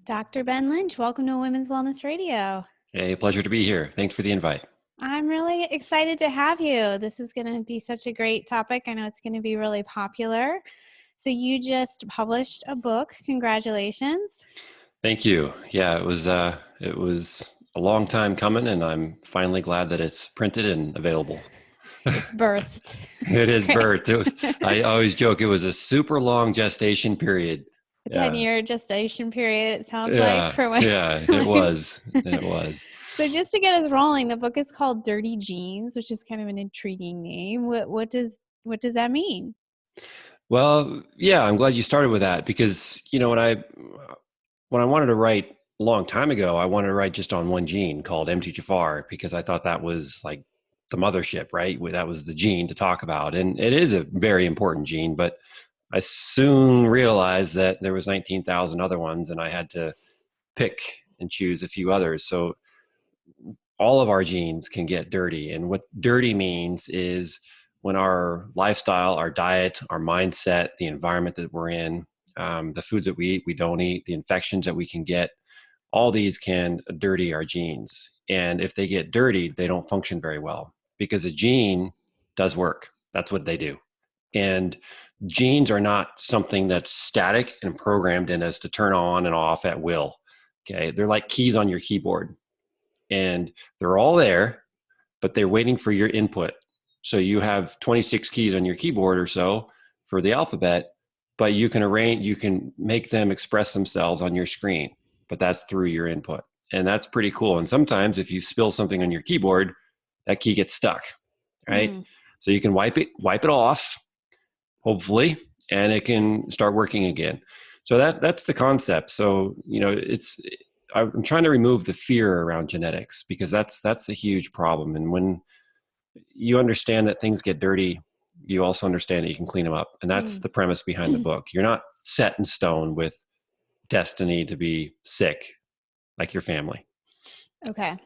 Dr. Ben Lynch, welcome to Women's Wellness Radio. Hey, pleasure to be here. Thanks for the invite. I'm really excited to have you. This is going to be such a great topic. I know it's going to be really popular. So you just published a book. Congratulations. Thank you. Yeah, it was a long time coming, and I'm finally glad that it's printed and available. It's birthed. It is birthed. I always joke it was a super long gestation period. A Yeah. 10-year gestation period, it sounds like. Yeah, it was. It was. So just to get us rolling, the book is called Dirty Genes, which is kind of an intriguing name. What does that mean? Well, yeah, I'm glad you started with that because, when I wanted to write a long time ago, I wanted to write just on one gene called MTHFR because I thought that was like the mothership, right? That was the gene to talk about. And it is a very important gene, but I soon realized that there was 19,000 other ones and I had to pick and choose a few others. So all of our genes can get dirty. And what dirty means is when our lifestyle, our diet, our mindset, the environment that we're in, the foods that we eat, we don't eat, the infections that we can get, all these can dirty our genes. And if they get dirty, they don't function very well because a gene does work. That's what they do. And genes are not something that's static and programmed in us to turn on and off at will. Okay. They're like keys on your keyboard and they're all there, but they're waiting for your input. So you have 26 keys on your keyboard or so for the alphabet, but you can make them express themselves on your screen, but that's through your input. And that's pretty cool. And sometimes if you spill something on your keyboard, that key gets stuck, right? So you can wipe it off, hopefully, and it can start working again. So that's the concept. So, I'm trying to remove the fear around genetics because that's a huge problem. And when you understand that things get dirty, you also understand that you can clean them up. And that's the premise behind the book. You're not set in stone with destiny to be sick like your family. Okay.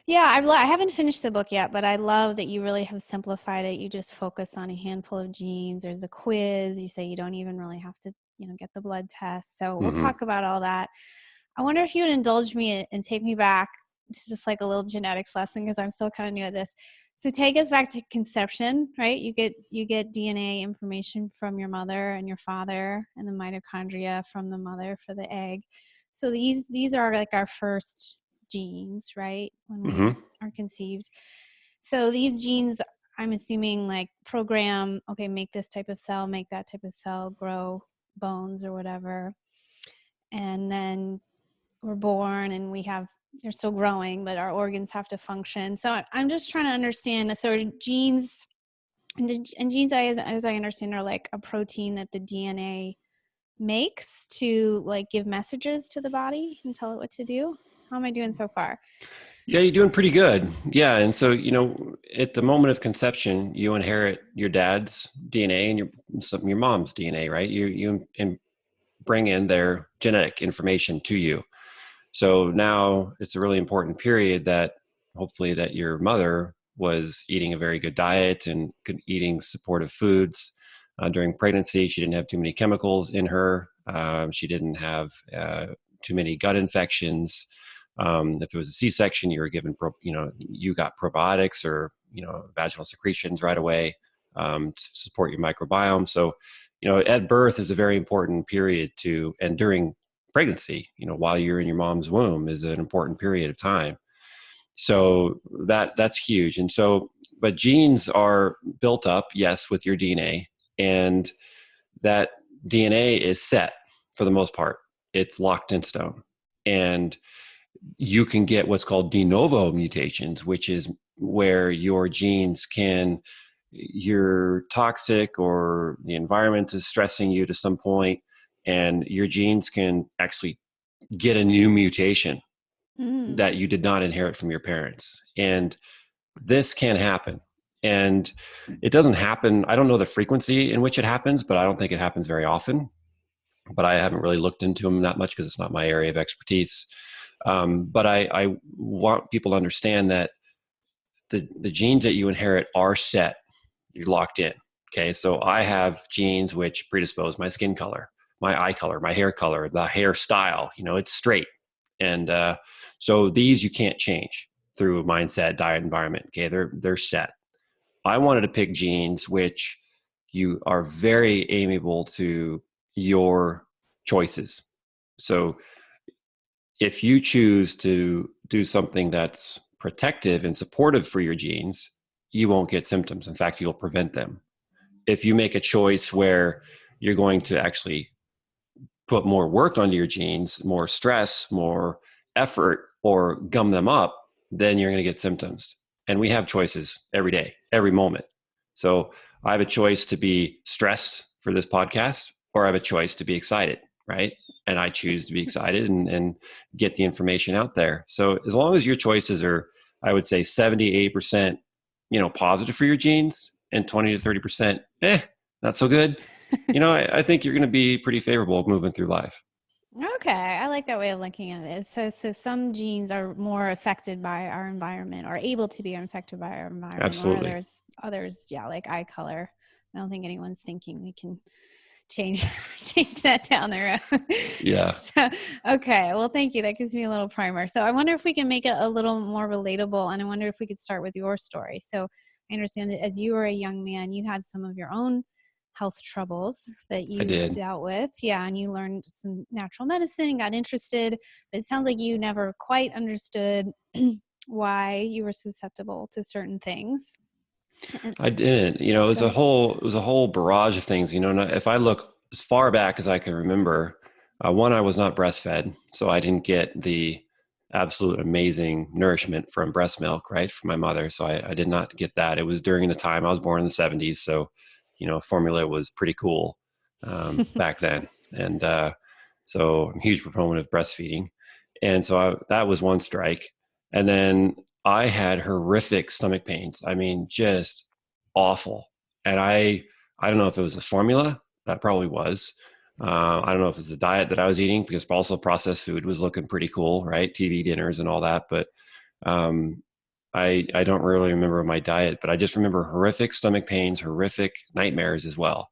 Yeah, I haven't finished the book yet, but I love that you really have simplified it. You just focus on a handful of genes. There's a quiz. You say you don't even really have to, get the blood test. So we'll talk about all that. I wonder if you would indulge me and take me back to just like a little genetics lesson because I'm still kind of new at this. So take us back to conception, right? You get DNA information from your mother and your father and the mitochondria from the mother for the egg. So these are like our first genes, right? When we are conceived. So these genes, I'm assuming like program, okay, make this type of cell, make that type of cell, grow bones or whatever. And then we're born and they're still growing, but our organs have to function. So I'm just trying to understand. So genes, and genes, as I understand, are like a protein that the DNA makes to like give messages to the body and tell it what to do. How am I doing so far? Yeah, you're doing pretty good. Yeah. And so, at the moment of conception, you inherit your dad's DNA and your mom's DNA, right? You bring in their genetic information to you. So now it's a really important period that hopefully that your mother was eating a very good diet and eating supportive foods during pregnancy. She didn't have too many chemicals in her. She didn't have too many gut infections. If it was a C-section, you were given, you got probiotics or, vaginal secretions right away to support your microbiome. So, at birth is a very important period and during pregnancy, while you're in your mom's womb is an important period of time. So that's huge. And so, but genes are built up, yes, with your DNA, and that DNA is set for the most part. It's locked in stone. And you can get what's called de novo mutations, which is where your genes you're toxic or the environment is stressing you to some point, and your genes can actually get a new mutation that you did not inherit from your parents. And this can happen. And it doesn't happen. I don't know the frequency in which it happens, but I don't think it happens very often. But I haven't really looked into them that much because it's not my area of expertise. But I want people to understand that the genes that you inherit are set. You're locked in. Okay. So I have genes which predispose my skin color. my eye color, my hair color, the hairstyle, it's straight. And so these you can't change through mindset, diet, environment. Okay, they're set. I wanted to pick genes which you are very amiable to your choices. So if you choose to do something that's protective and supportive for your genes, you won't get symptoms. In fact, you'll prevent them. If you make a choice where you're going to actually put more work onto your genes, more stress, more effort, or gum them up, then you're going to get symptoms. And we have choices every day, every moment. So I have a choice to be stressed for this podcast, or I have a choice to be excited, right? And I choose to be excited and get the information out there. So as long as your choices are, I would say 70, 80%, positive for your genes, and 20 to 30%, not so good. I think you're going to be pretty favorable moving through life. Okay, I like that way of looking at it. So some genes are more affected by our environment, or able to be affected by our environment, or Absolutely. others, yeah, like eye color. I don't think anyone's thinking we can change change that down the road. Yeah, So, okay, well, thank you. That gives me a little primer. So I wonder if we can make it a little more relatable, and I wonder if we could start with your story. So I understand that as you were a young man, you had some of your own health troubles that I you did. dealt with. Yeah, and you learned some natural medicine and got interested, but it sounds like you never quite understood why you were susceptible to certain things. And, I didn't. It was go a ahead. whole barrage of things. If I look as far back as I can remember, one, I was not breastfed, so I didn't get the absolute amazing nourishment from breast milk, right, from my mother. So I did not get that. It was during the time I was born in the '70s, so formula was pretty cool back then, and so I'm a huge proponent of breastfeeding, and so that was one strike, and then I had horrific stomach pains. I mean, just awful. And I don't know if it was a formula. That probably was. I don't know if it's a diet that I was eating, because also processed food was looking pretty cool, right? TV dinners and all that. But um, I don't really remember my diet, but I just remember horrific stomach pains, horrific nightmares as well.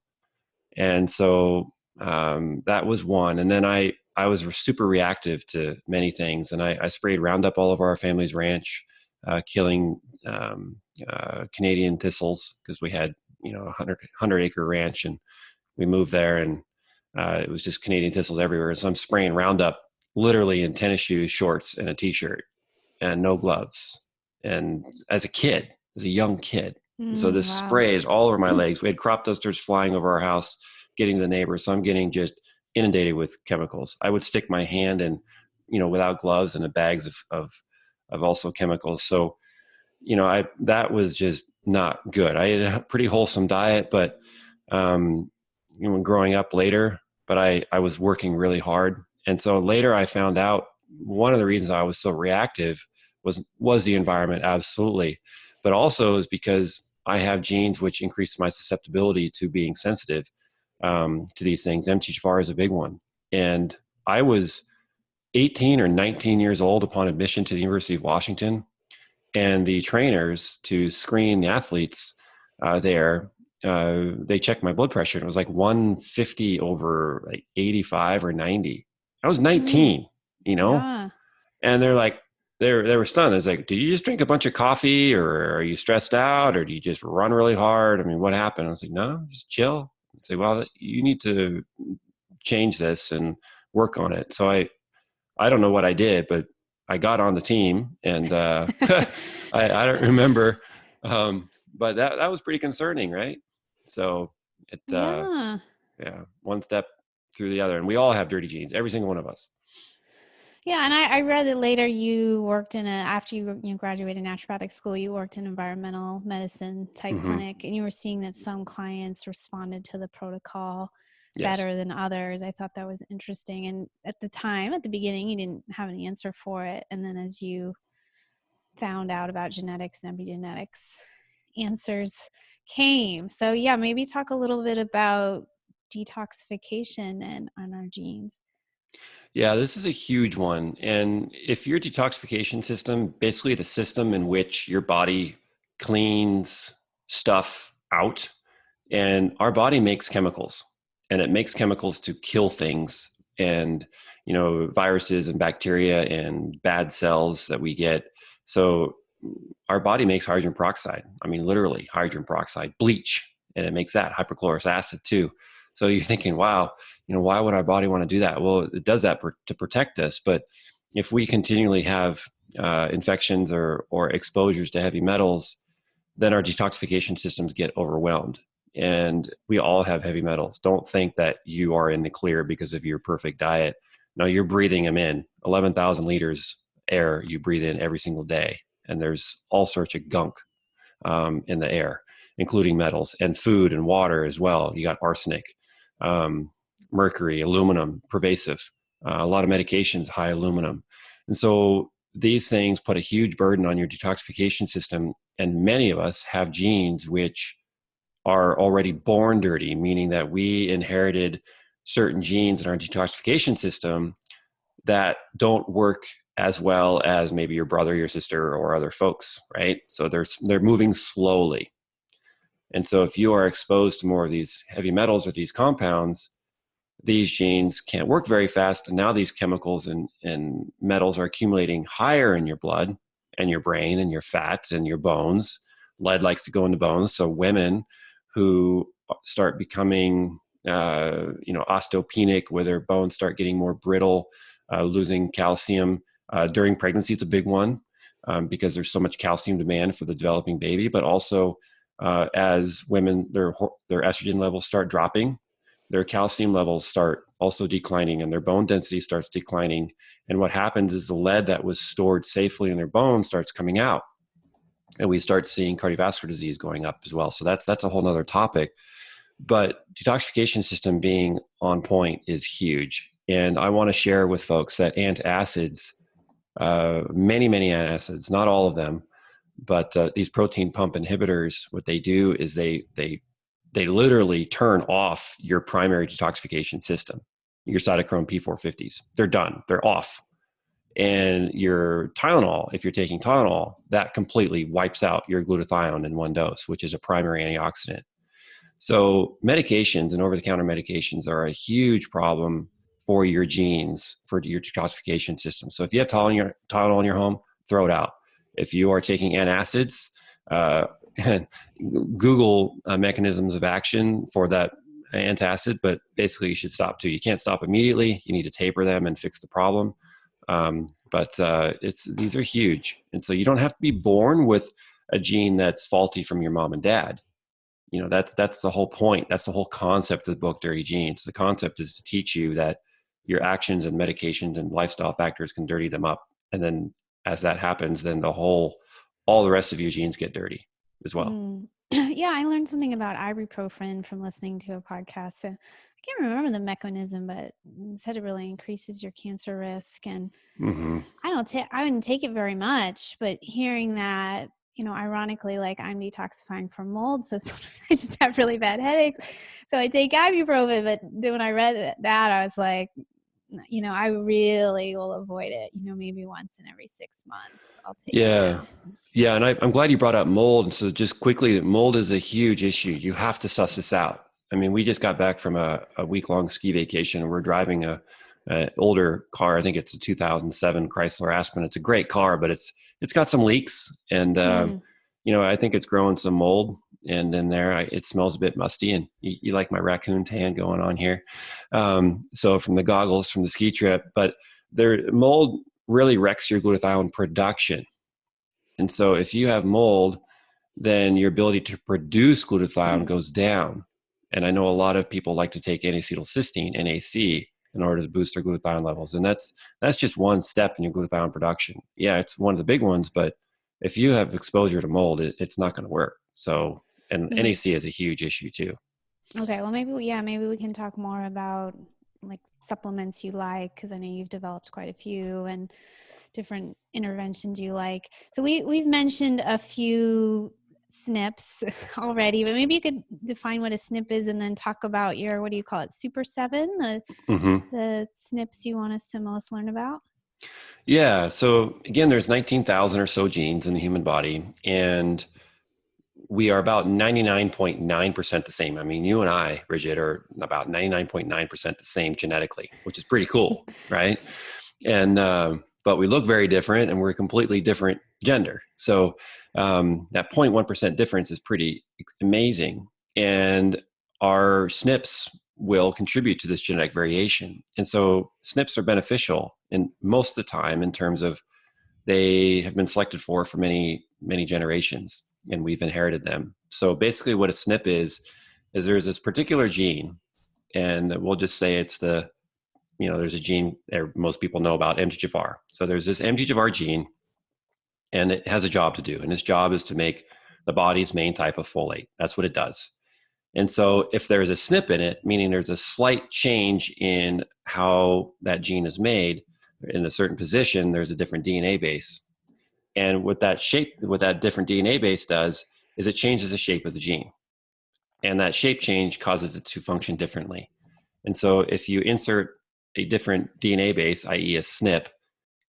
And so that was one. And then I was super reactive to many things, and I sprayed Roundup all over our family's ranch, killing Canadian thistles, because we had a 100 acre ranch, and we moved there, and it was just Canadian thistles everywhere. So I'm spraying Roundup literally in tennis shoes, shorts, and a t-shirt, and no gloves. And as a young kid. And so this Wow. spray is all over my legs. We had crop dusters flying over our house, getting to the neighbors. So I'm getting just inundated with chemicals. I would stick my hand in, without gloves, in the bags of also chemicals. So, that was just not good. I had a pretty wholesome diet, but, um, growing up later, but I was working really hard. And so later I found out one of the reasons I was so reactive was the environment, absolutely, but also is because I have genes which increase my susceptibility to being sensitive to these things. MTHFR is a big one, and I was 18 or 19 years old upon admission to the University of Washington, and the trainers, to screen the athletes there, they checked my blood pressure, and it was like 150 over like 85 or 90. I was Mm, 19, you know, yeah. and they're like, they were stunned. It's like, did you just drink a bunch of coffee, or are you stressed out, or do you just run really hard? I mean, what happened? I was like, no, just chill. I'd say, well, you need to change this and work on it. So I don't know what I did, but I got on the team, and I don't remember, but that was pretty concerning, right? So it Yeah. yeah, one step through the other, and we all have dirty genes, every single one of us. Yeah, and I read that later you worked after you graduated naturopathic school, you worked in environmental medicine type Hmm. clinic, and you were seeing that some clients responded to the protocol Yes. better than others. I thought that was interesting. And at the time, at the beginning, you didn't have an answer for it. And then as you found out about genetics and epigenetics, answers came. So yeah, maybe talk a little bit about detoxification and on our genes. Yeah, this is a huge one. And if your detoxification system, basically the system in which your body cleans stuff out, and our body makes chemicals. and it makes chemicals to kill things and, viruses and bacteria and bad cells that we get. So our body makes hydrogen peroxide. I mean, literally hydrogen peroxide, bleach, and it makes that hypochlorous acid too. So you're thinking, wow, why would our body want to do that? Well, it does that to protect us. But if we continually have infections or exposures to heavy metals, then our detoxification systems get overwhelmed. And we all have heavy metals. Don't think that you are in the clear because of your perfect diet. No, you're breathing them in. 11,000 liters air you breathe in every single day. And there's all sorts of gunk in the air, including metals and food and water as well. You got arsenic, mercury, aluminum, pervasive. A lot of medications, high aluminum. And so these things put a huge burden on your detoxification system. And many of us have genes which are already born dirty, meaning that we inherited certain genes in our detoxification system that don't work as well as maybe your brother, your sister, or other folks, right? So they're moving slowly. And so if you are exposed to more of these heavy metals or these compounds, these genes can't work very fast. And now these chemicals and metals are accumulating higher in your blood and your brain and your fats and your bones. Lead likes to go into bones. So women who start becoming, osteopenic, where their bones start getting more brittle, losing calcium during pregnancy is a big one because there's so much calcium demand for the developing baby. But also as women, their estrogen levels start dropping, their calcium levels start also declining and their bone density starts declining. And what happens is the lead that was stored safely in their bones starts coming out. And we start seeing cardiovascular disease going up as well. So that's a whole nother topic. But detoxification system being on point is huge. And I want to share with folks that antacids, many antacids, not all of them, but these protein pump inhibitors, what they do is they literally turn off your primary detoxification system, your cytochrome P450s. They're done. They're off. And your Tylenol, if you're taking Tylenol, that completely wipes out your glutathione in one dose, which is a primary antioxidant. So medications and over-the-counter medications are a huge problem for your genes, for your detoxification system. So if you have Tylenol in your home, throw it out. If you are taking antacids, Google mechanisms of action for that antacid, but basically you should stop too. You can't stop immediately. You need to taper them and fix the problem. But these are huge. And so you don't have to be born with a gene that's faulty from your mom and dad. That's the whole point. That's the whole concept of the book, Dirty Genes. The concept is to teach you that your actions and medications and lifestyle factors can dirty them up. And then as that happens, then all the rest of your genes get dirty as well. Yeah, I learned something about ibuprofen from listening to a podcast. So I can't remember the mechanism, but it said it really increases your cancer risk. And I didn't take it very much, but hearing that, ironically, like I'm detoxifying from mold, so sometimes I just have really bad headaches. So I take ibuprofen, but then when I read that, I was like, I really will avoid it. Maybe once in every 6 months, I'll take it now. Yeah. And I'm glad you brought up mold. And so just quickly, mold is a huge issue. You have to suss this out. I mean, we just got back from a week-long ski vacation and we're driving an older car. I think it's a 2007 Chrysler Aspen. It's a great car, but it's got some leaks and, I think it's growing some mold. And in there, it smells a bit musty. And you like my raccoon tan going on here. So from the goggles from the ski trip, but mold really wrecks your glutathione production. And so if you have mold, then your ability to produce glutathione goes down. And I know a lot of people like to take N-acetylcysteine, NAC, in order to boost their glutathione levels. And that's just one step in your glutathione production. Yeah, it's one of the big ones, but if you have exposure to mold, it's not going to work. So, and NAC is a huge issue too. Okay. Well, maybe we can talk more about like supplements you like, because I know you've developed quite a few and different interventions you like. So we've mentioned a few SNPs already, but maybe you could define what a SNP is and then talk about your, what do you call it, Super 7, the SNPs you want us to most learn about? Yeah. So again, there's 19,000 or so genes in the human body. And we are about 99.9% the same. I mean, you and I, Bridget, are about 99.9% the same genetically, which is pretty cool, right? And but we look very different, and we're a completely different gender. So that 0.1% difference is pretty amazing. And our SNPs will contribute to this genetic variation. And so SNPs are beneficial in most of the time in terms of they have been selected for many, many generations, and we've inherited them. So basically what a SNP is there's this particular gene, and we'll just say it's there's a gene that most people know about, MTHFR. So there's this MTHFR gene, and it has a job to do. And its job is to make the body's main type of folate. That's what it does. And so if there's a SNP in it, meaning there's a slight change in how that gene is made in a certain position, there's a different DNA base. And what that different DNA base does is it changes the shape of the gene. And that shape change causes it to function differently. And so if you insert a different DNA base, i.e. a SNP,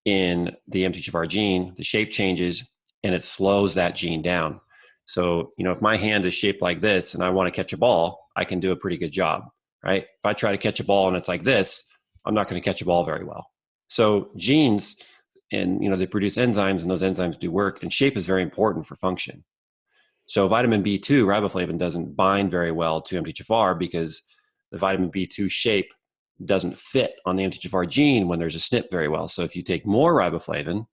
in the MTHFR gene, the shape changes and it slows that gene down. So, if my hand is shaped like this and I want to catch a ball, I can do a pretty good job, right? If I try to catch a ball and it's like this, I'm not going to catch a ball very well. So genes, and they produce enzymes, and those enzymes do work, and shape is very important for function. So vitamin B2, riboflavin, doesn't bind very well to MTHFR because the vitamin B2 shape doesn't fit on the MTHFR gene when there's a SNP very well. So if you take more riboflavin,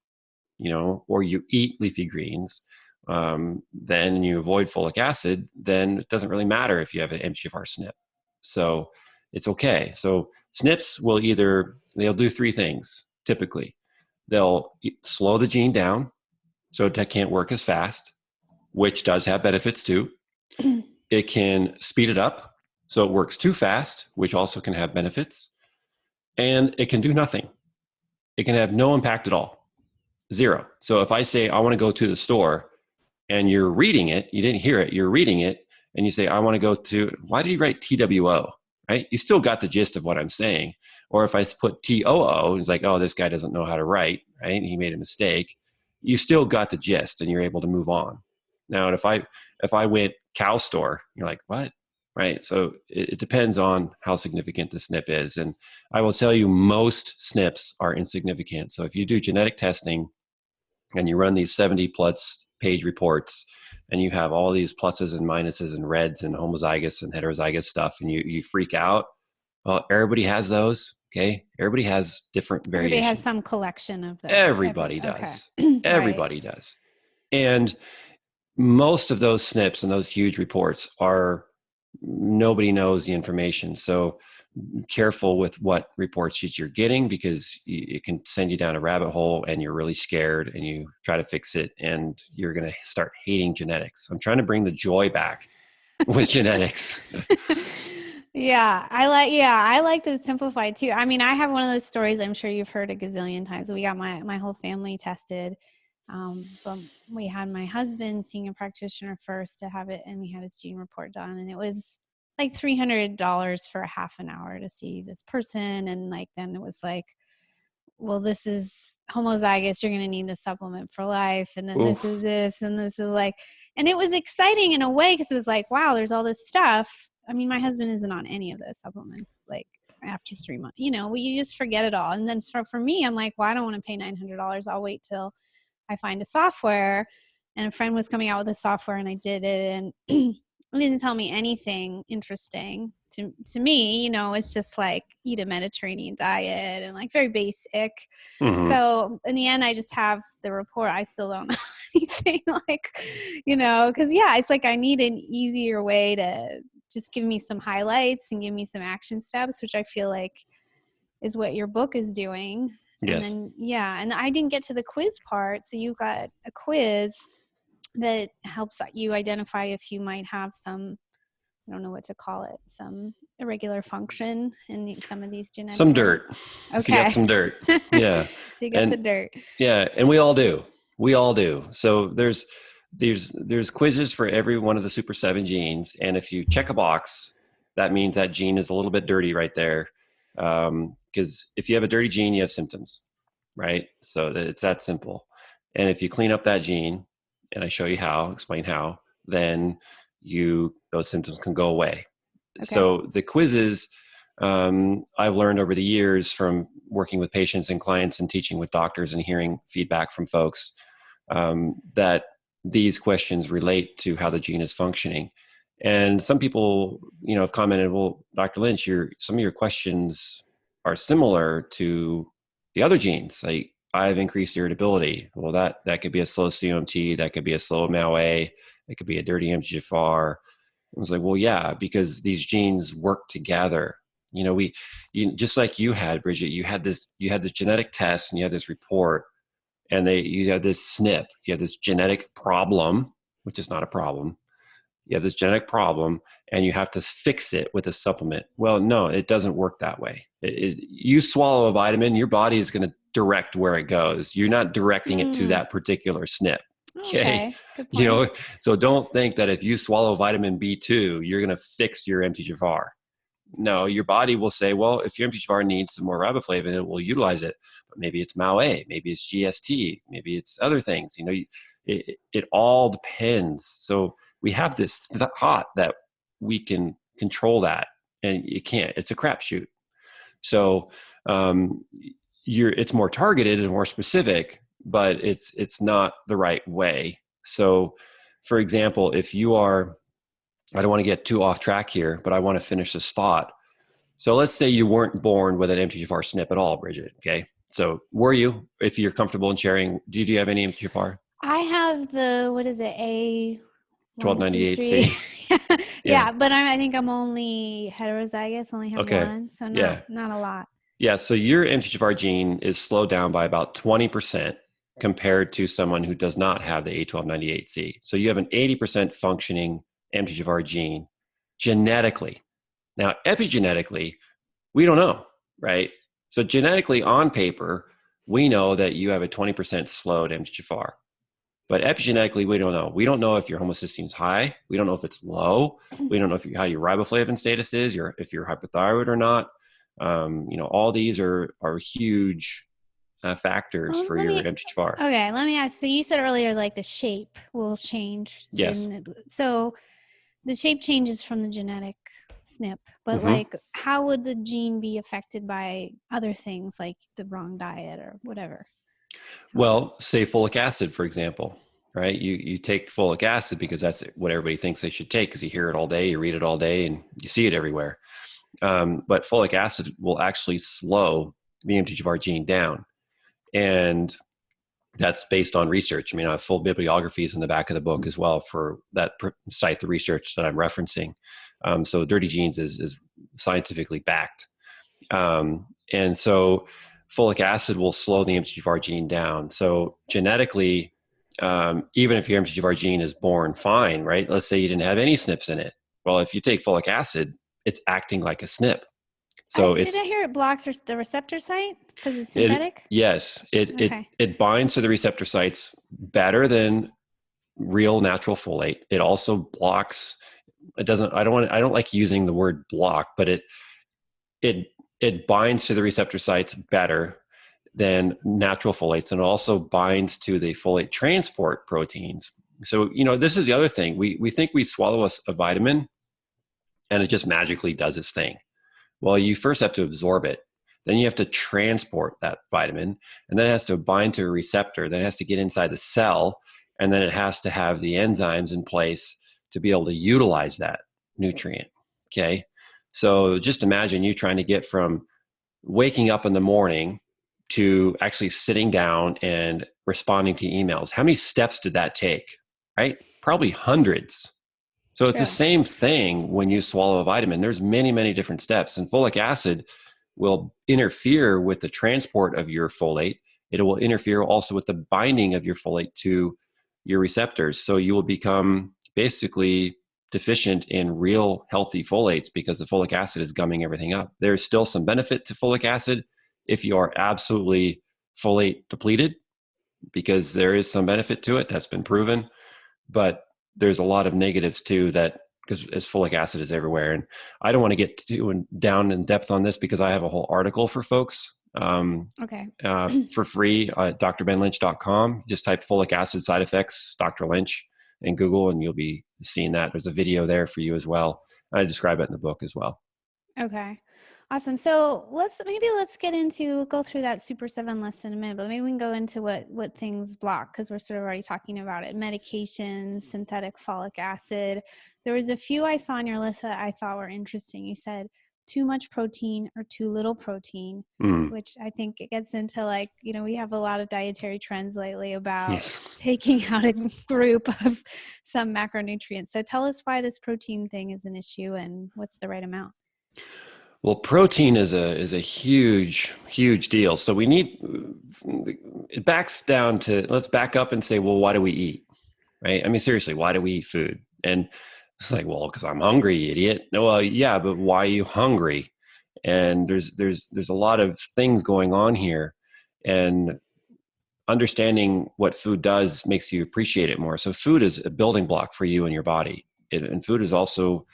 or you eat leafy greens, then you avoid folic acid, then it doesn't really matter if you have an MTHFR SNP. So it's okay. So SNPs they'll do three things typically. They'll slow the gene down so it can't work as fast, which does have benefits too. It can speed it up so it works too fast, which also can have benefits. And it can do nothing. It can have no impact at all. Zero. So if I say, I want to go to the store, and you're reading it, you didn't hear it, you're reading it, and you say, I want to go to, why did you write TWO? Right? You still got the gist of what I'm saying. Or if I put TOO, it's like, oh, this guy doesn't know how to write, right? He made a mistake. You still got the gist, and you're able to move on. Now, if I went cow store, you're like, what? Right? So it depends on how significant the SNP is. And I will tell you, most SNPs are insignificant. So if you do genetic testing and you run these 70 plus page reports, and you have all these pluses and minuses and reds and homozygous and heterozygous stuff, and you freak out, well, everybody has those. Okay. Everybody has different Everybody has variations. some collection of those. Everybody does. Okay. Everybody does. And most of those SNPs and those huge reports nobody knows the information. So careful with what reports you're getting, because it can send you down a rabbit hole and you're really scared and you try to fix it and you're going to start hating genetics. I'm trying to bring the joy back with genetics. I like the simplified too. I mean, I have one of those stories I'm sure you've heard a gazillion times. We got my whole family tested. But we had my husband seeing a practitioner first to have it, and we had his gene report done, and it was like $300 for a half an hour to see this person. And then it was like, well, this is homozygous, you're going to need this supplement for life. And then Oof. this is this, and this is and it was exciting in a way, because it was like, wow, there's all this stuff. I mean, my husband isn't on any of those supplements, after 3 months, you just forget it all. And then for me, I'm like, well, I don't want to pay $900. I'll wait till I find a software. And a friend was coming out with a software, and I did it, and it didn't tell me anything interesting to me. It's just like eat a Mediterranean diet and very basic. Mm-hmm. So in the end, I just have the report. I still don't know anything because it's like I need an easier way to just give me some highlights and give me some action steps, which I feel like is what your book is doing. Yes. And then, and I didn't get to the quiz part. So you've got a quiz that helps you identify if you might have some, I don't know what to call it, some irregular function in some of these genetic Some areas. dirt. Okay. If you got some dirt. Yeah. To get the dirt. Yeah. And we all do. So there's quizzes for every one of the super 7 genes. And if you check a box, that means that gene is a little bit dirty right there. Because if you have a dirty gene, you have symptoms, right? So it's that simple. And if you clean up that gene, and I show you how, explain how, then those symptoms can go away. Okay. So the quizzes, I've learned over the years from working with patients and clients and teaching with doctors and hearing feedback from folks, that these questions relate to how the gene is functioning. And some people, have commented, well, Dr. Lynch, some of your questions are similar to the other genes. Like, I have increased irritability. Well, that could be a slow COMT, that could be a slow MAOA, it could be a dirty MTHFR. I was like, well, yeah, because these genes work together. Just like you had, Bridget, you had this genetic test and you had this report, and you have this SNP, you have this genetic problem, which is not a problem. You have this genetic problem and you have to fix it with a supplement. Well, no, it doesn't work that way. You swallow a vitamin, your body is going to direct where it goes. You're not directing it to Mm, that particular SNP. Okay. okay. Good point. So don't think that if you swallow vitamin B2, you're going to fix your MTHFR. No, your body will say, well, if your MTHFR needs some more riboflavin, it will utilize it. But maybe it's MAOA, maybe it's GST, maybe it's other things. It all depends. So we have this thought that we can control that, and you can't. It's a crapshoot. So it's more targeted and more specific, but it's not the right way. So, for example, if you are, I don't want to get too off track here, but I want to finish this thought. So let's say you weren't born with an MTHFR SNP at all, Bridget. Okay. So were you, if you're comfortable in sharing, do you have any MTHFR? I have what is it? One, two, three. 1298C. Yeah. Yeah, but I think I'm only heterozygous, only have Okay. one. So Yeah. not a lot. Yeah. So your MTHFR gene is slowed down by about 20% compared to someone who does not have the A1298C. So you have an 80% functioning MTHFR gene genetically. Now, epigenetically, we don't know, right? So genetically, on paper, we know that you have a 20% slowed MTHFR. But epigenetically, we don't know. We don't know if your homocysteine is high. We don't know if it's low. We don't know how your riboflavin status is, or if you're hypothyroid or not. All these are huge factors Well, for your MTHFR. okay, let me ask. So you said earlier, like the shape will change. Yes. So the shape changes from the genetic SNP, but Mm-hmm. like, how would the gene be affected by other things like the wrong diet or whatever? Well, say folic acid, for example, right? You take folic acid because that's what everybody thinks they should take, because you hear it all day, you read it all day, and you see it everywhere. But folic acid will actually slow the MTHFR gene down. And that's based on research. I mean, I have full bibliographies in the back of the book as well for that cite the research that I'm referencing. So Dirty Genes is scientifically backed. And so folic acid will slow the MTHFR gene down. So genetically, even if your MTHFR gene is born fine, right? Let's say you didn't have any SNPs in it. Well, if you take folic acid, it's acting like a SNP. So Did I hear it blocks the receptor site because it's it, synthetic? yes, Okay. it binds to the receptor sites better than real natural folate. It also blocks. It doesn't. I don't like using the word block, but it binds to the receptor sites better than natural folates, and it also binds to the folate transport proteins. So this is the other thing. We think we swallow a vitamin, and it just magically does its thing. Well, you first have to absorb it. Then you have to transport that vitamin, and then it has to bind to a receptor. Then it has to get inside the cell, and then it has to have the enzymes in place to be able to utilize that nutrient. Okay. So just imagine you trying to get from waking up in the morning to actually sitting down and responding to emails. How many steps did that take? Right? Probably hundreds. So it's the True. same thing when you swallow a vitamin. There's many, many different steps, and folic acid will interfere with the transport of your folate. It will interfere also with the binding of your folate to your receptors. So you will become basically deficient in real healthy folates because the folic acid is gumming everything up. There's still some benefit to folic acid if you are absolutely folate depleted, because there is some benefit to it that's been proven. But there's a lot of negatives too, that because as folic acid is everywhere. And I don't want to get too down in depth on this because I have a whole article for folks Okay. for free at drbenlynch.com. Just type folic acid side effects, Dr. Lynch. in Google, and you'll be seeing that. There's a video there for you as well. I describe it in the book as well. Okay. Awesome. So let's get into go through that Super 7 list in a minute, but maybe we can go into what things block because we're sort of already talking about it. Medication, synthetic folic acid. There was a few I saw on your list that I thought were interesting. You said too much protein or too little protein, Mm. which I think it gets into like, we have a lot of dietary trends lately about Yes. taking out a group of some macronutrients. So tell us why this protein thing is an issue and what's the right amount. Well, protein is a huge deal. So we need it backs down to, let's back up and say, well, why do we eat? Right? I mean, seriously, why do we eat food? And it's like, well, because I'm hungry, you idiot. No, well, yeah, but why are you hungry? And there's a lot of things going on here, and understanding what food does makes you appreciate it more. So food is a building block for you and your body, and food is also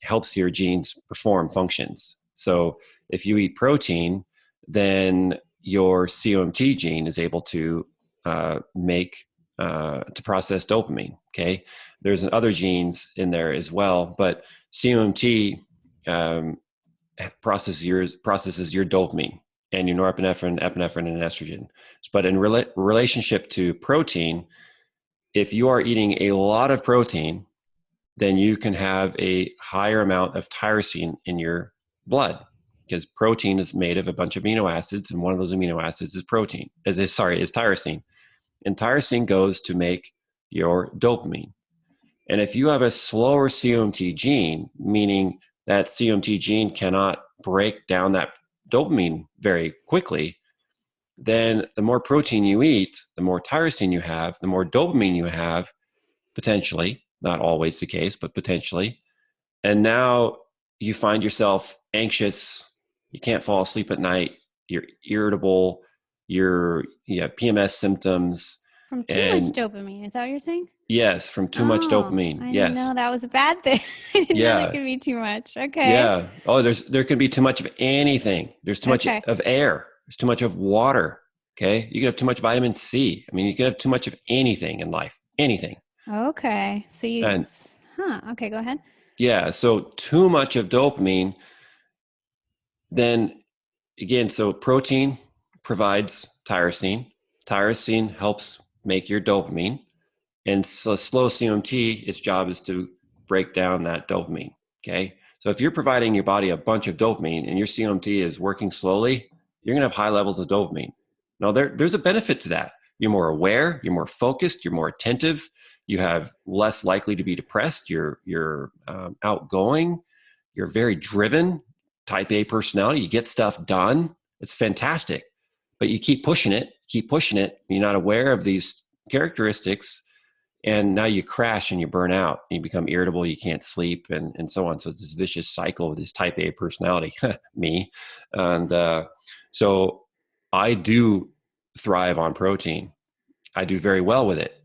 helps your genes perform functions. So if you eat protein, then your COMT gene is able to to process dopamine. Okay, there's other genes in there as well, but COMT um, processes your dopamine and your norepinephrine, epinephrine, and estrogen. But in relationship to protein, if you are eating a lot of protein, then you can have a higher amount of tyrosine in your blood, because protein is made of a bunch of amino acids, and one of those amino acids is tyrosine. And tyrosine goes to make your dopamine. And if you have a slower COMT gene, meaning that COMT gene cannot break down that dopamine very quickly, then the more protein you eat, the more tyrosine you have, the more dopamine you have, potentially, not always the case, but potentially. And now you find yourself anxious, you can't fall asleep at night, you're irritable, you have PMS symptoms. From too much And dopamine, is that what you're saying? yes, from too much Oh, dopamine. I didn't Yes. know that was a bad thing. I didn't know there Yeah. could be too much. Okay. Yeah. Oh, there can be too much of anything. There's too much Okay. of air. There's too much of water. Okay. You can have too much vitamin C. I mean, you can have too much of anything in life, anything. Okay. So And okay, go ahead. yeah, so too much of dopamine, then again, so protein provides tyrosine. Tyrosine helps make your dopamine. And so slow COMT, its job is to break down that dopamine. Okay. So if you're providing your body a bunch of dopamine and your COMT is working slowly, you're going to have high levels of dopamine. Now, there's a benefit to that. You're more aware, you're more focused, you're more attentive, you have less likely to be depressed, you're outgoing, you're very driven, type A personality, you get stuff done. It's fantastic. But you keep pushing it, you're not aware of these characteristics, and now you crash and you burn out, you become irritable, you can't sleep, and so on. So it's this vicious cycle of this type A personality, me. And so I do thrive on protein. I do very well with it,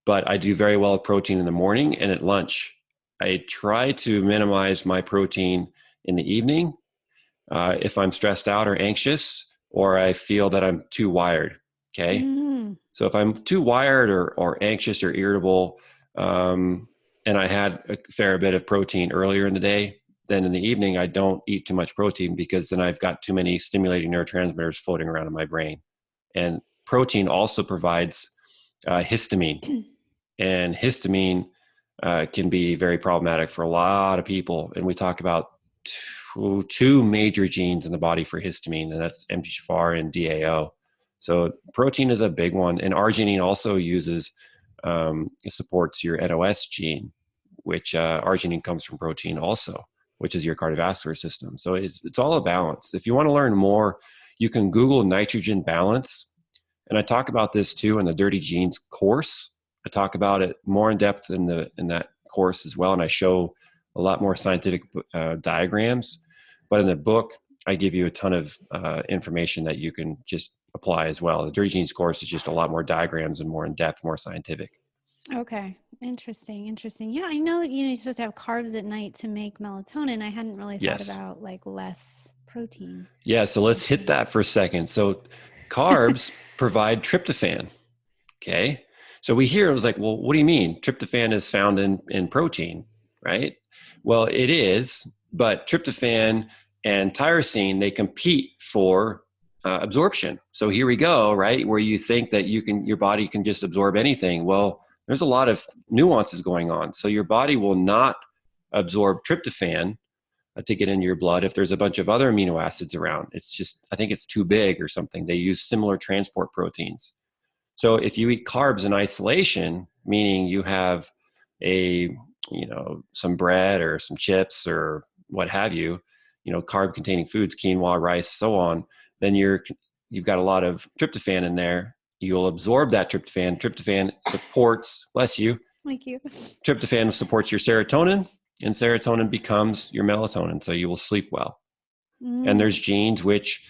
but I do very well with protein in the morning and at lunch. I try to minimize my protein in the evening if I'm stressed out or anxious, or I feel that I'm too wired. Okay. Mm. So if I'm too wired or anxious or irritable, and I had a fair bit of protein earlier in the day, then in the evening I don't eat too much protein, because then I've got too many stimulating neurotransmitters floating around in my brain. And protein also provides histamine, and histamine can be very problematic for a lot of people. And we talk about two major genes in the body for histamine, and that's MTHFR and DAO. So protein is a big one, and arginine also supports your NOS gene, which arginine comes from protein also, which is your cardiovascular system. So it's all a balance. If you want to learn more, you can Google nitrogen balance, and I talk about this too in the Dirty Genes course. I talk about it more in depth in that course as well, and I show a lot more scientific diagrams. But in the book, I give you a ton of information that you can just apply as well. The Dirty Genes course is just a lot more diagrams and more in depth, more scientific. Okay. Interesting. Interesting. Yeah, I know that you're supposed to have carbs at night to make melatonin. I hadn't really thought Yes. about like less protein. Yeah. So let's hit that for a second. So carbs provide tryptophan. Okay. So we hear, it was like, well, what do you mean? Tryptophan is found in protein, right? Well, it is, but tryptophan and tyrosine, they compete for absorption. So here we go, right? Where you think that your body can just absorb anything. Well, there's a lot of nuances going on. So your body will not absorb tryptophan to get into your blood if there's a bunch of other amino acids around. It's just, I think it's too big or something. They use similar transport proteins. So if you eat carbs in isolation, meaning you have some bread or some chips or what have you, carb containing foods, quinoa, rice, so on, then you've got a lot of tryptophan in there. You'll absorb that tryptophan. Tryptophan supports, bless you, Thank you. tryptophan supports your serotonin, and serotonin becomes your melatonin. So you will sleep well. And Mm. there's genes which,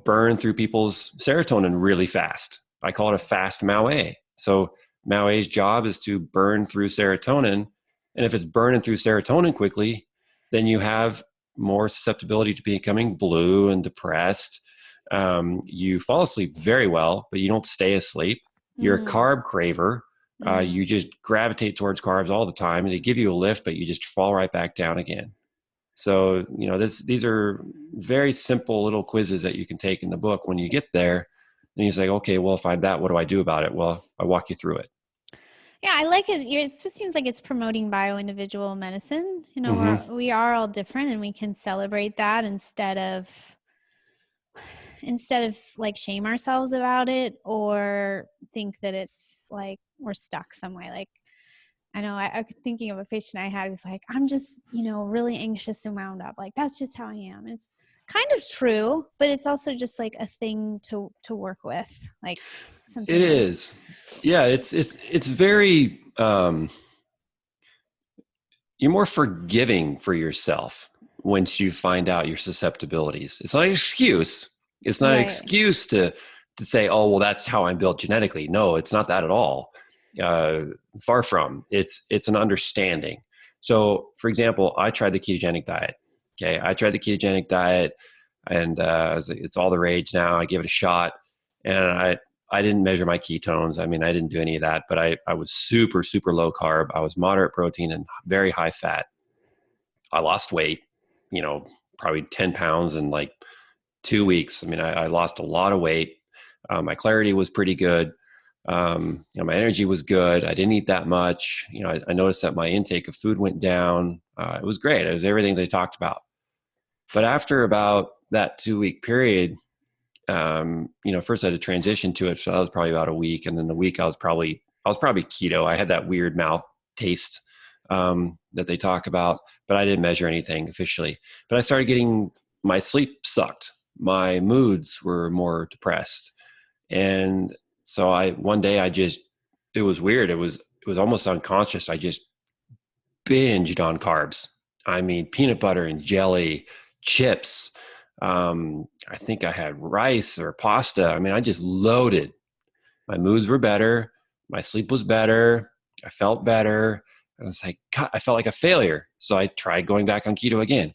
burn through people's serotonin really fast. I call it a fast MAOA. So MAOA's job is to burn through serotonin. And if it's burning through serotonin quickly, then you have more susceptibility to becoming blue and depressed. You fall asleep very well, but you don't stay asleep. You're a Mm. carb craver. Mm. You just gravitate towards carbs all the time, and they give you a lift, but you just fall right back down again. So, these are very simple little quizzes that you can take in the book. When you get there, and you say, okay, well, if I'm that, what do I do about it? Well, I walk you through it. Yeah, I like it. It just seems like it's promoting bio-individual medicine. Mm-hmm. We are all different, and we can celebrate that instead of like shame ourselves about it or think that it's like we're stuck some way. Like I know I was thinking of a patient I had who was like, I'm just, really anxious and wound up. Like that's just how I am. It's kind of true, but it's also just like a thing to work with, like It something to. is. Yeah, it's very you're more forgiving for yourself once you find out your susceptibilities. It's not an excuse. It's not an Right. excuse to say, oh, well, that's how I'm built genetically. No, it's not that at all. Uh, Far from. It's an understanding. So, for example, I tried the ketogenic diet. Okay, I tried the ketogenic diet, and it's all the rage now. I give it a shot, and I didn't measure my ketones. I mean, I didn't do any of that, but I was super, super low carb. I was moderate protein and very high fat. I lost weight, probably 10 pounds in like 2 weeks. I mean, I lost a lot of weight. My clarity was pretty good. My energy was good. I didn't eat that much. I noticed that my intake of food went down. It was great. It was everything they talked about. But after about that 2 week period, first I had to transition to it. So that was probably about a week. And then the week I was probably keto. I had that weird mouth taste that they talk about, but I didn't measure anything officially. But I started getting my sleep sucked. My moods were more depressed. And so one day it was weird. It was almost unconscious. I just binged on carbs. I mean, peanut butter and jelly, chips. I think I had rice or pasta. I mean, I just loaded. My moods were better. My sleep was better. I felt better. I was like, God, I felt like a failure. So I tried going back on keto again.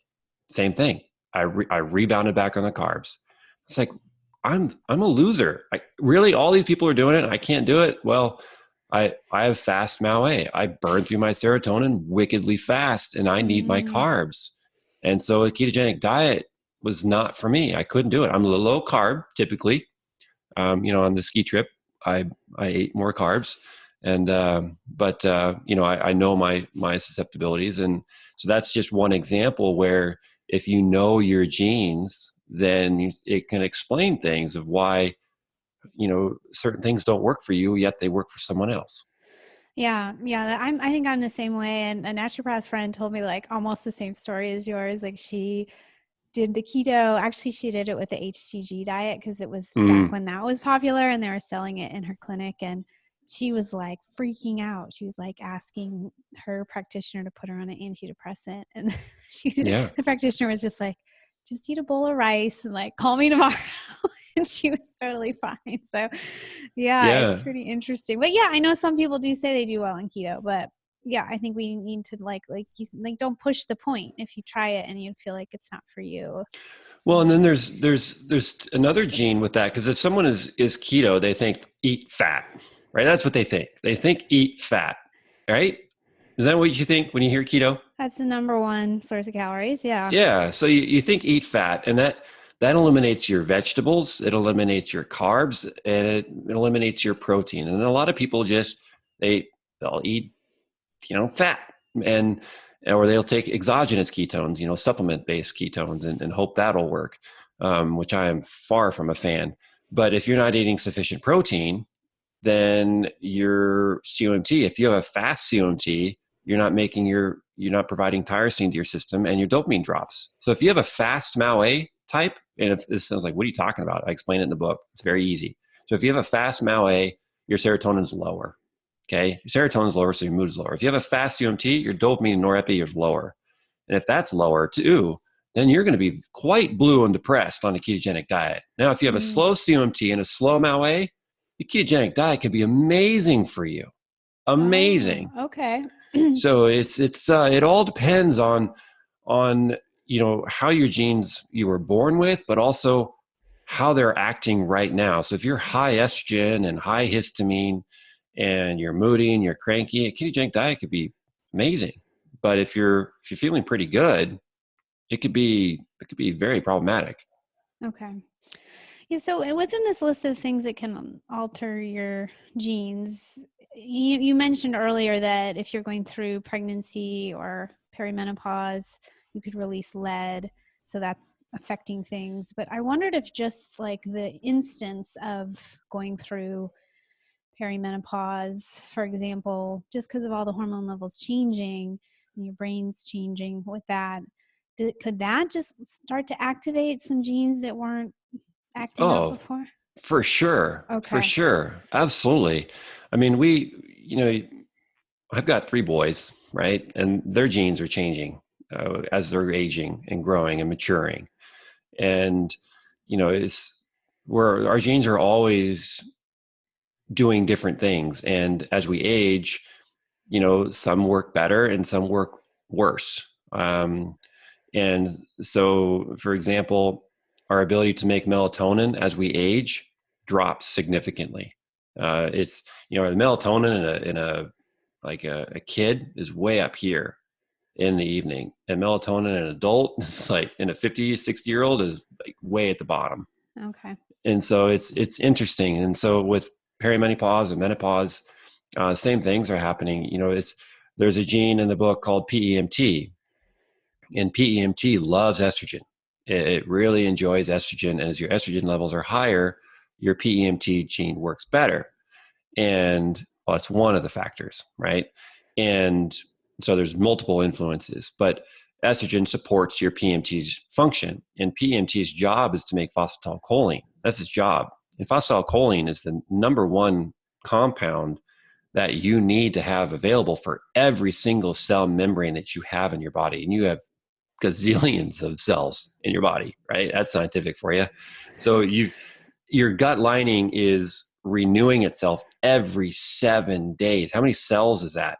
Same thing. I rebounded back on the carbs. It's like, I'm a loser. Really, all these people are doing it and I can't do it. Well, I have fast MAOA. I burn through my serotonin wickedly fast and I need my Mm. carbs. And so a ketogenic diet was not for me. I couldn't do it. I'm a low carb typically. On the ski trip, I ate more carbs, and I know my susceptibilities, and so that's just one example where if you know your genes, then it can explain things of why certain things don't work for you, yet they work for someone else. Yeah, yeah. I think I'm the same way. And a naturopath friend told me like almost the same story as yours. Like she did the keto. Actually, she did it with the HCG diet because it was back Mm, when that was popular and they were selling it in her clinic. And she was like freaking out. She was like asking her practitioner to put her on an antidepressant. And yeah, the practitioner was just like, just eat a bowl of rice and like call me tomorrow. And she was totally fine. So yeah, it's yeah. pretty interesting. But yeah, I know some people do say they do well on keto, but yeah, I think we need to don't push the point if you try it and you feel like it's not for you. Well, and then Um, there's another gene with that because if someone is keto, they think eat fat. right? That's what they think. They think eat fat, right? Is that what you think when you hear keto? That's the number one source of calories. Yeah. Yeah. So you think eat fat, and that eliminates your vegetables, it eliminates your carbs, and it eliminates your protein. And a lot of people just they'll eat fat, and or they'll take exogenous ketones, supplement based ketones, and hope that'll work, which I am far from a fan. But if you're not eating sufficient protein, then your COMT, if you have a fast COMT, you're not providing tyrosine to your system, and your dopamine drops. So if you have a fast MAO-A type, and if this sounds like, what are you talking about? I explain it in the book. It's very easy. So if you have a fast MAO-A, your serotonin is lower. Okay, your serotonin is lower, so your mood is lower. If you have a fast COMT, your dopamine and norepi is lower, and if that's lower too, then you're going to be quite blue and depressed on a ketogenic diet. Now, if you have a Mm. slow COMT and a slow MAO-A, the ketogenic diet could be amazing for you. Oh, Amazing. okay. So it all depends on how your genes you were born with, but also how they're acting right now. So if you're high estrogen and high histamine, and you're moody and you're cranky, a ketogenic diet could be amazing. But if you're feeling pretty good, it could be very problematic. Okay. Yeah, so within this list of things that can alter your genes, you mentioned earlier that if you're going through pregnancy or perimenopause, you could release lead. So that's affecting things. But I wondered if just like the instance of going through perimenopause, for example, just because of all the hormone levels changing and your brain's changing with that, could that just start to activate some genes that weren't acting up Oh, before? for sure. For Okay. sure. Absolutely. I mean, I've got 3 boys, right? And their genes are changing as they're aging and growing and maturing. And, it's where our genes are always doing different things. And as we age, some work better and some work worse. And so, for example, our ability to make melatonin as we age drops significantly. It's the melatonin in a like a kid is way up here in the evening, and melatonin in an adult is like in a 50, 60-year-old is like way at the bottom. Okay. And so it's interesting. And so with perimenopause and menopause, same things are happening. There's a gene in the book called PEMT, and PEMT loves estrogen. It really enjoys estrogen, and as your estrogen levels are higher, your PEMT gene works better. And well, it's one of the factors, right? And so there's multiple influences, but estrogen supports your PMT's function, and PMT's job is to make phosphatidylcholine. That's its job. And phosphatidylcholine is the number one compound that you need to have available for every single cell membrane that you have in your body. And you have gazillions of cells in your body, right? That's scientific for you. So your gut lining is renewing itself every 7 days. How many cells is that?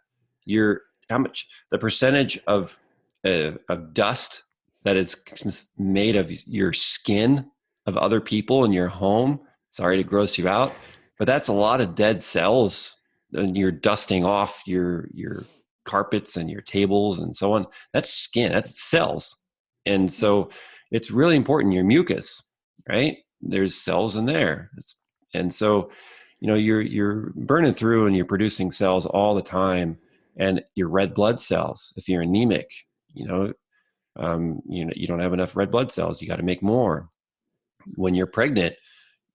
How much the percentage of dust that is made of your skin of other people in your home. Sorry to gross you out, but that's a lot of dead cells, and you're dusting off your carpets and your tables and so on. That's skin, that's cells. And so it's really important, your mucus, right? There's cells in there. And so you're burning through and you're producing cells all the time, and your red blood cells, if you're anemic, you don't have enough red blood cells, you got to make more. When you're pregnant,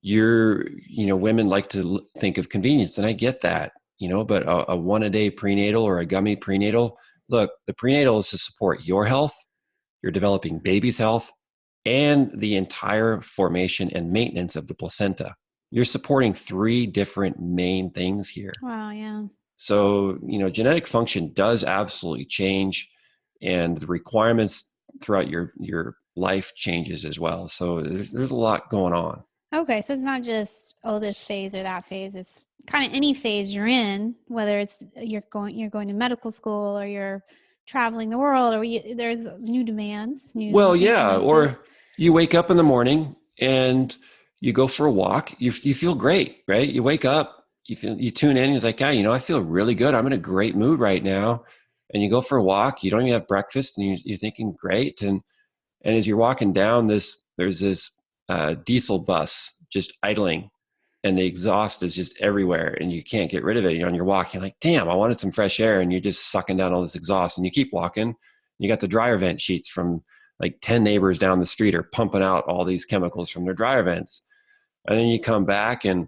women like to think of convenience, and I get that, but a 1-a-day prenatal or a gummy prenatal, look, the prenatal is to support your health, your developing baby's health, and the entire formation and maintenance of the placenta. You're supporting 3 different main things here. Wow. Yeah. So, genetic function does absolutely change, and the requirements throughout your life changes as well. So there's a lot going on. Okay. So it's not just, oh, this phase or that phase. It's kind of any phase you're in, whether it's you're going to medical school or you're traveling the world, or there's new demands, Well, new yeah, influences. or you wake up in the morning and you go for a walk. You feel great, right? You wake up you tune in and it's like, yeah, I feel really good. I'm in a great mood right now. And you go for a walk, you don't even have breakfast and you're thinking great. And as you're walking down there's this diesel bus just idling and the exhaust is just everywhere and you can't get rid of it. You're on your walk, you're like, damn, I wanted some fresh air. And you're just sucking down all this exhaust and you keep walking. You got the dryer vent sheets from like 10 neighbors down the street are pumping out all these chemicals from their dryer vents. And then you come back and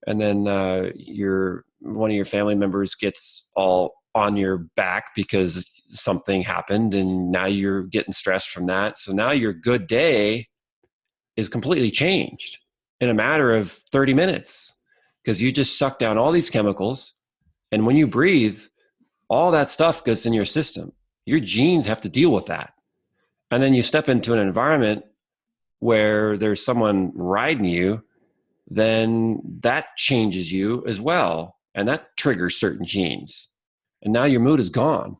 then your one of your family members gets all on your back because something happened and now you're getting stressed from that. So now your good day is completely changed in a matter of 30 minutes because you just suck down all these chemicals. And when you breathe, all that stuff goes in your system. Your genes have to deal with that. And then you step into an environment where there's someone riding you, then that changes you as well. And that triggers certain genes. And now your mood is gone.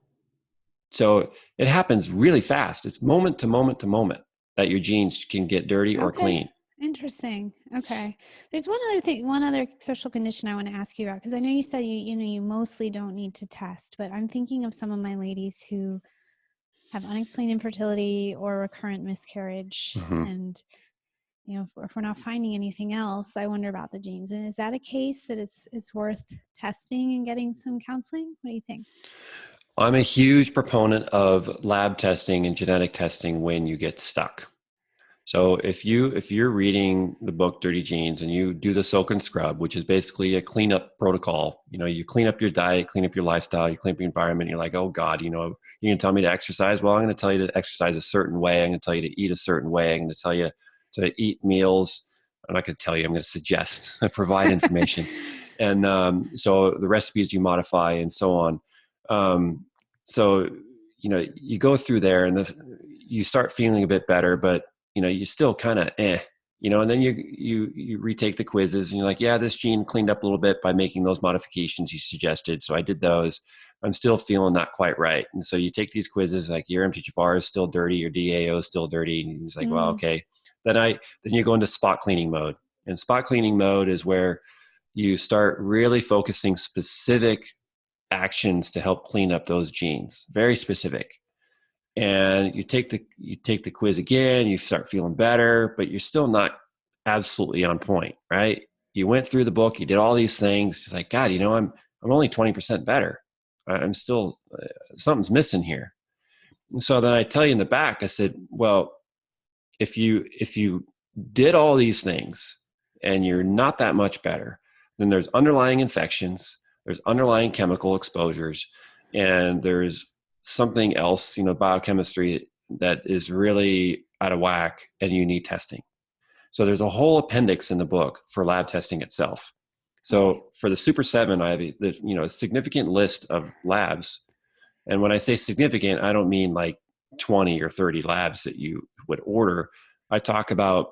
So it happens really fast. It's moment to moment to moment that your genes can get dirty or Okay. clean. Interesting. Okay. There's one other social condition I want to ask you about, because I know you said you mostly don't need to test, but I'm thinking of some of my ladies who have unexplained infertility or recurrent miscarriage. Mm-hmm. And, if we're not finding anything else, I wonder about the genes. And is that a case that it's worth testing and getting some counseling? What do you think? I'm a huge proponent of lab testing and genetic testing when you get stuck. So if you're reading the book Dirty Genes and you do the soak and scrub, which is basically a cleanup protocol, you clean up your diet, clean up your lifestyle, you clean up your environment. You're like, oh God, you're going to tell me to exercise. Well, I'm going to tell you to exercise a certain way. I'm going to tell you to eat a certain way. I'm going to tell you to eat meals. I'm not going to tell you. I'm going to suggest, provide information, and so the recipes you modify and so on. So you go through there and you start feeling a bit better, but you still kind of and then you retake the quizzes and you're like, yeah, this gene cleaned up a little bit by making those modifications you suggested. So I did those. I'm still feeling not quite right. And so you take these quizzes, like your MTHFR is still dirty, your DAO is still dirty. And he's like, well, Mm, okay. Then you go into spot cleaning mode. And spot cleaning mode is where you start really focusing specific actions to help clean up those genes, very specific. And you take the quiz again, you start feeling better, but you're still not absolutely on point, right? You went through the book, you did all these things. It's like, God, I'm only 20% better. I'm still something's missing here. And so then I tell you in the back, I said, well, if you did all these things and you're not that much better, then there's underlying infections, there's underlying chemical exposures, and there's something else, biochemistry that is really out of whack and you need testing. So there's a whole appendix in the book for lab testing itself. okay. So for the Super 7, I have a significant list of labs. And when I say significant, I don't mean like 20 or 30 labs that you would order. I talk about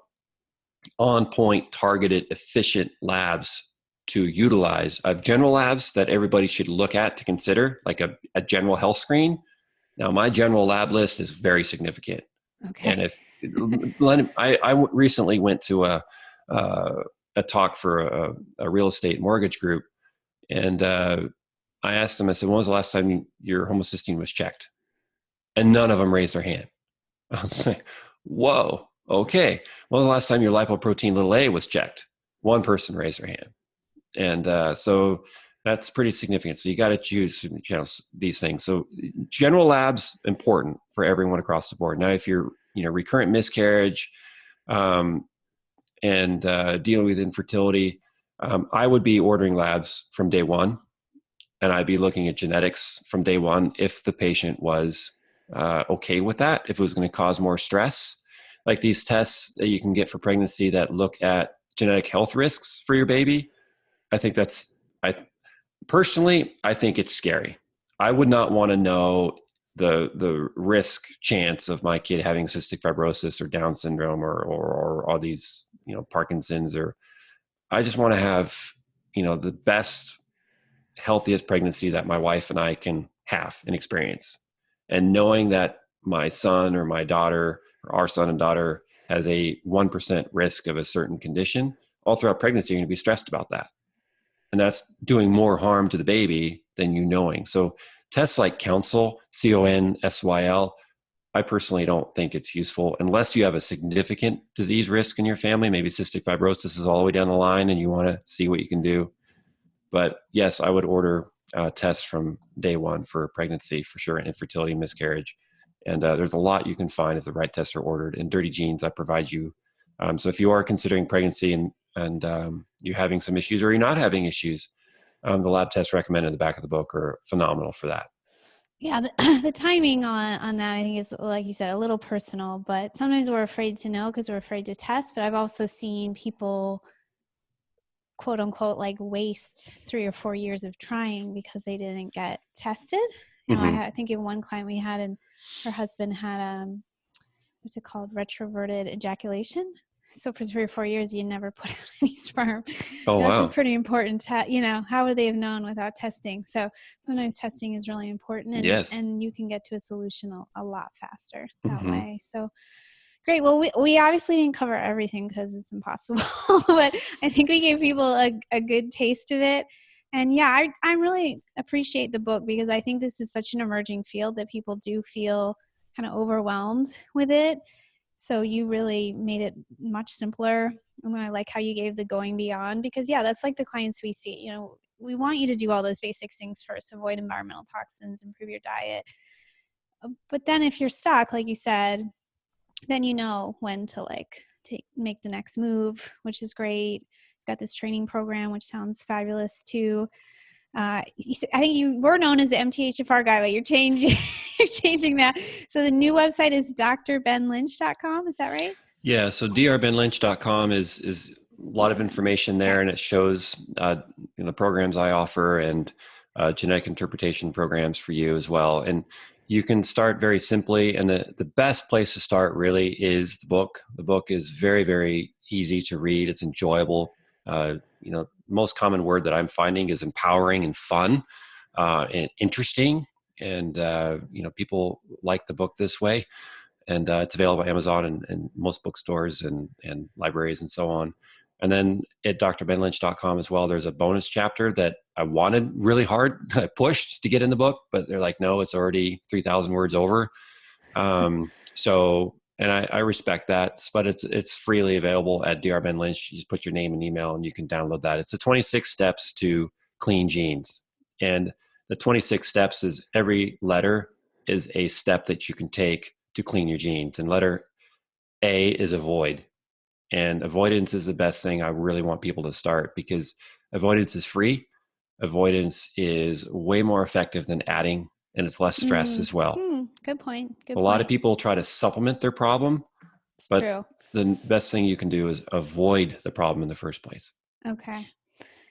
on point, targeted, efficient labs to utilize. I have general labs that everybody should look at to consider, like a general health screen. Now, my general lab list is very significant. And Okay. if I recently went to a talk for a real estate mortgage group, and I asked them, I said, when was the last time your homocysteine was checked? And none of them raised their hand. I was like, whoa, okay. When was the last time your lipoprotein little a was checked? One person raised their hand. And so that's pretty significant. So you got to choose these things. So general labs, important for everyone across the board. Now, if you're, recurrent miscarriage and dealing with infertility, I would be ordering labs from day one. And I'd be looking at genetics from day one if the patient was okay with that, if it was going to cause more stress. Like these tests that you can get for pregnancy that look at genetic health risks for your baby. I personally, I think it's scary. I would not want to know the risk chance of my kid having cystic fibrosis or Down syndrome or all these, Parkinson's, or I just want to have, the best, healthiest pregnancy that my wife and I can have and experience. And knowing that my son or my daughter or our son and daughter has a 1% risk of a certain condition, all throughout pregnancy, you're going to be stressed about that. and that's doing more harm to the baby than you knowing. So tests like Counsel, CONSYL, I personally don't think it's useful unless you have a significant disease risk in your family. Maybe cystic fibrosis is all the way down the line and you want to see what you can do. But yes, I would order tests from day one for pregnancy for sure, and infertility, miscarriage. And there's a lot you can find if the right tests are ordered. And Dirty Genes, I provide you. So if you are considering pregnancy and you're having some issues or you're not having issues, the lab tests recommended in the back of the book are phenomenal for that. Yeah, the timing on that, I think, is, like you said, a little personal, but sometimes we're afraid to know because we're afraid to test. But I've also seen people, quote unquote, like waste 3 or 4 years of trying because they didn't get tested. Mm-hmm. I think in one client we had, and her husband had what's it called, retroverted ejaculation. So for 3 or 4 years, you never put out any sperm. Oh, That's a wow. pretty important test. How would they have known without testing? So sometimes testing is really important, Yes. and you can get to a solution a lot faster that Mm-hmm. way. So great. Well, we obviously didn't cover everything because it's impossible, but I think we gave people a good taste of it. And yeah, I really appreciate the book because I think this is such an emerging field that people do feel kind of overwhelmed with it. So you really made it much simpler. And I like how you gave the going beyond, because yeah, that's like the clients we see. We want you to do all those basic things first: avoid environmental toxins, improve your diet. But then if you're stuck, like you said, then you know when to make the next move, which is great. Got this training program, which sounds fabulous too. I think you were known as the MTHFR guy, but you're changing you're changing that. So the new website is drbenlynch.com. Is that right? Yeah, so drbenlynch.com is a lot of DR. information Okay. there, and it shows programs I offer and genetic interpretation programs for you as well. And you can start very simply, and the best place to start really is the book. The book is very, very easy to read. It's enjoyable. Most common word that I'm finding is empowering and fun and interesting. And people like the book this way, and it's available on Amazon and most bookstores and libraries and so on. And then at drbenlynch.com as well, there's a bonus chapter that I wanted really hard, I pushed to get in the book, but they're like, no, it's already 3,000 words over. And I respect that, but it's freely available at drbenlynch. You just put your name and email and you can download that. It's the 26 steps to clean genes. And the 26 steps is every letter is a step that you can take to clean your genes. And letter A is avoid. And avoidance is the best thing I really want people to start, because avoidance is free. Avoidance is way more effective than adding, and it's less stress as well. Good point. A Good lot of point. people try to supplement their problem, It's but true. the best thing you can do is avoid the problem in the first place. Okay.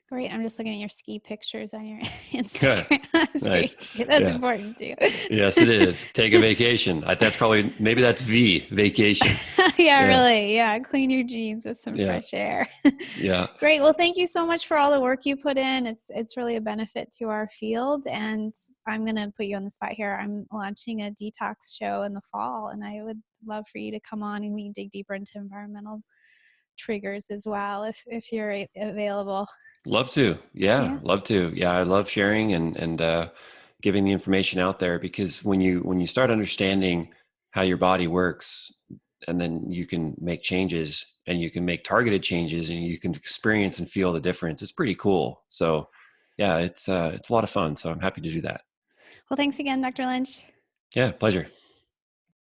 Great. I'm just looking at your ski pictures on your Good. Instagram. That's Nice. great too. That's Yeah. important too. Yes, it is. Take a vacation. That's probably, maybe that's vacation. Yeah, Yeah. really. Yeah. Clean your jeans with some Yeah. fresh air. Yeah. Great. Well, thank you so much for all the work you put in. It's really a benefit to our field. And I'm going to put you on the spot here. I'm launching a detox show in the fall, and I would love for you to come on and we can dig deeper into environmental triggers as well if you're available. Love to. Yeah, Yeah. love to. Yeah, I love sharing and giving the information out there, because when you start understanding how your body works, and then you can make changes and you can make targeted changes and you can experience and feel the difference. It's pretty cool. So, yeah, it's a lot of fun. So I'm happy to do that. Well, thanks again, Dr. Lynch. Yeah, pleasure.